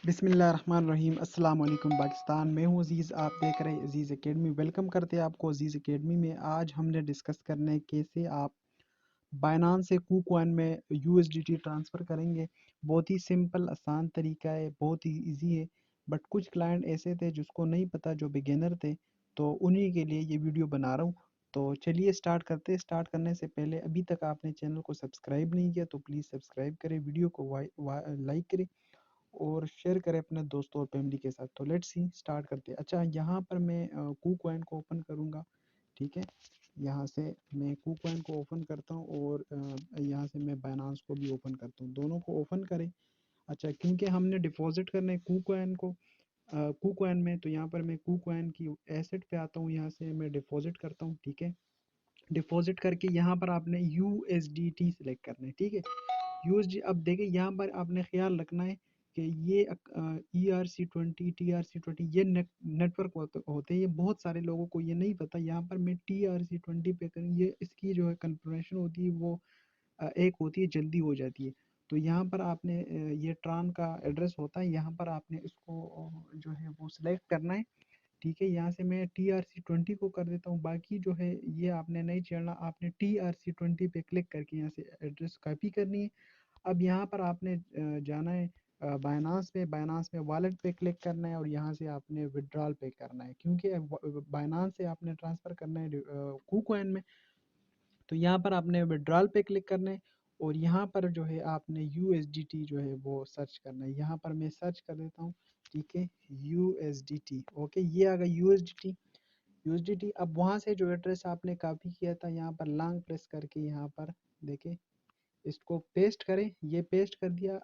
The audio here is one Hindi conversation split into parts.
बिस्मिल्लाहिर्रहमानिर्रहीम। अस्सलाम वालेकुम पाकिस्तान। मैं हूं अज़ीज़, आप देख रहे हैं अज़ीज़ एकेडमी। वेलकम करते हैं आपको अज़ीज़ एकेडमी में। आज हमने डिस्कस करना है कैसे आप बाइनांस से KuCoin में USDT ट्रांसफ़र करेंगे। बहुत ही सिंपल आसान तरीका है, बहुत ही ईजी है। बट कुछ क्लाइंट ऐसे थे जिसको नहीं पता, जो बिगिनर थे, तो उन्हीं के लिए ये वीडियो बना रहा हूँ। तो चलिए स्टार्ट करते हैं। स्टार्ट करने से पहले अभी तक आपने चैनल को सब्सक्राइब नहीं किया तो प्लीज़ सब्सक्राइब करें, वीडियो को लाइक करें और शेयर करें अपने दोस्तों और फैमिली के साथ। तो लेट्स सी स्टार्ट करते हैं। अच्छा, यहाँ पर मैं KuCoin को ओपन करूँगा, ठीक है। यहाँ से मैं KuCoin को ओपन करता हूँ और यहाँ से मैं बाइनांस को भी ओपन करता हूँ, दोनों को ओपन करें। अच्छा, क्योंकि हमने डिपॉजिट करना है KuCoin को KuCoin में, तो यहाँ पर मैं KuCoin की एसेट पे आता हूँ, यहाँ से मैं डिपॉजिट करता हूँ, ठीक है। डिपॉजिट करके यहाँ पर आपने USDT सेलेक्ट करना है, ठीक है। यूएसडी, अब देखिए यहाँ पर आपने ख्याल रखना है कि ये ERC20 TRC20 ये नेटवर्क होते हैं। ये बहुत सारे लोगों को ये नहीं पता। यहाँ पर मैं TRC20 पे करूँ, ये इसकी जो है कंफर्मेशन होती है वो एक होती है, जल्दी हो जाती है। तो यहाँ पर आपने ये ट्रान का एड्रेस होता है, यहाँ पर आपने इसको जो है वो सिलेक्ट करना है, ठीक है। यहाँ से मैं TRC20 को कर देता हूँ। बाकी जो है ये आपने नहीं छेड़ना, आपने TRC20 पे क्लिक करके यहाँ से एड्रेस कॉपी करनी है। अब यहाँ पर आपने जाना है बाइनांस पे, बाइनांस में वॉलेट पे क्लिक करना है और यहाँ से आपने विड्रॉल पे करना है, क्योंकि बाइनांस से आपने ट्रांसफ़र करना है KuCoin में। तो यहाँ पर आपने विड्रॉल पे क्लिक करना है और यहाँ पर जो है आपने USDT जो है वो सर्च करना है। यहाँ पर मैं सर्च कर देता हूँ, ठीक है, USDT। ओके, ये आ गया USDT। अब वहाँ से जो एड्रेस आपने कॉपी किया था, यहाँ पर लॉन्ग प्रेस करके यहाँ पर देखें, इसको पेस्ट करें। ये पेस्ट कर दिया।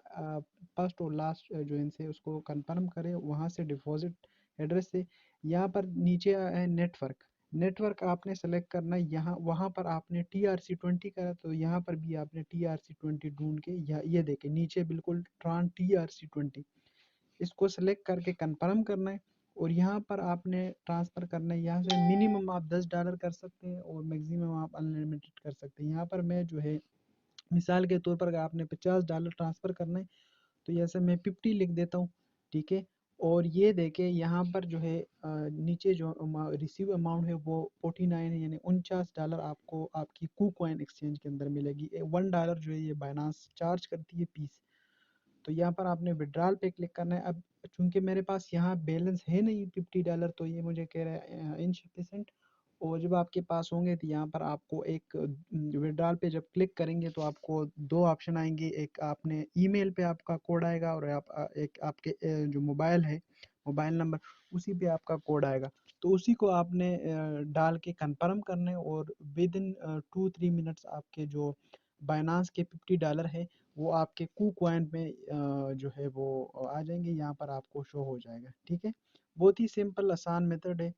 फर्स्ट और लास्ट जो इनसे उसको कंफर्म करें, वहाँ से डिपॉजिट एड्रेस से यहाँ पर नीचे है नेटवर्क। नेटवर्क आपने सेलेक्ट करना है। यहाँ वहाँ पर आपने TRC20 करा, तो यहाँ पर भी आपने TRC20 ढूंढ के ये देखें नीचे बिल्कुल ट्रान TRC20, इसको सेलेक्ट करके कंफर्म करना है और यहाँ पर आपने ट्रांसफ़र करना है। यहाँ से मिनिमम आप $10 कर सकते हैं और मैक्सिमम आप अनलिमिटेड कर सकते हैं। यहाँ पर मैं जो है मिसाल के तौर पर अगर आपने $50 ट्रांसफ़र करना है तो जैसे मैं 50 लिख देता हूँ, ठीक है। और ये देखें यहाँ पर जो है नीचे जो रिसीव अमाउंट है वो 49 है, यानी $49 आपको आपकी KuCoin एक्सचेंज के अंदर मिलेगी। $1 जो है ये बाइनांस चार्ज करती है पीस। तो यहाँ पर आपने विड्रॉल पे क्लिक करना है। अब चूंकि मेरे पास यहाँ बैलेंस है नहीं $50, तो ये मुझे कह रहा है इनसफिशेंट। और जब आपके पास होंगे तो यहाँ पर आपको एक विड्रॉल पे जब क्लिक करेंगे तो आपको दो ऑप्शन आएंगे। एक आपने ईमेल पे आपका कोड आएगा और एक आपके जो मोबाइल है, मोबाइल नंबर, उसी पे आपका कोड आएगा। तो उसी को आपने डाल के कंफर्म करना है और विद इन 2-3 मिनट्स आपके जो बाइनांस के $50 है वो आपके KuCoin में जो है वो आ जाएंगे, यहाँ पर आपको शो हो जाएगा, ठीक है। बहुत ही सिंपल आसान मेथड है।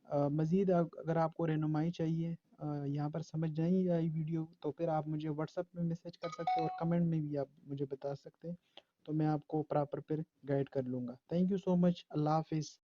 मज़ीद अगर आपको रहनुमाई चाहिए, यहाँ पर समझ नहीं आई वीडियो, तो फिर आप मुझे व्हाट्सएप में मैसेज कर सकते हैं और कमेंट में भी आप मुझे बता सकते हैं, तो मैं आपको प्रॉपर फिर गाइड कर लूँगा। Thank you so much. अल्लाह हाफिज़।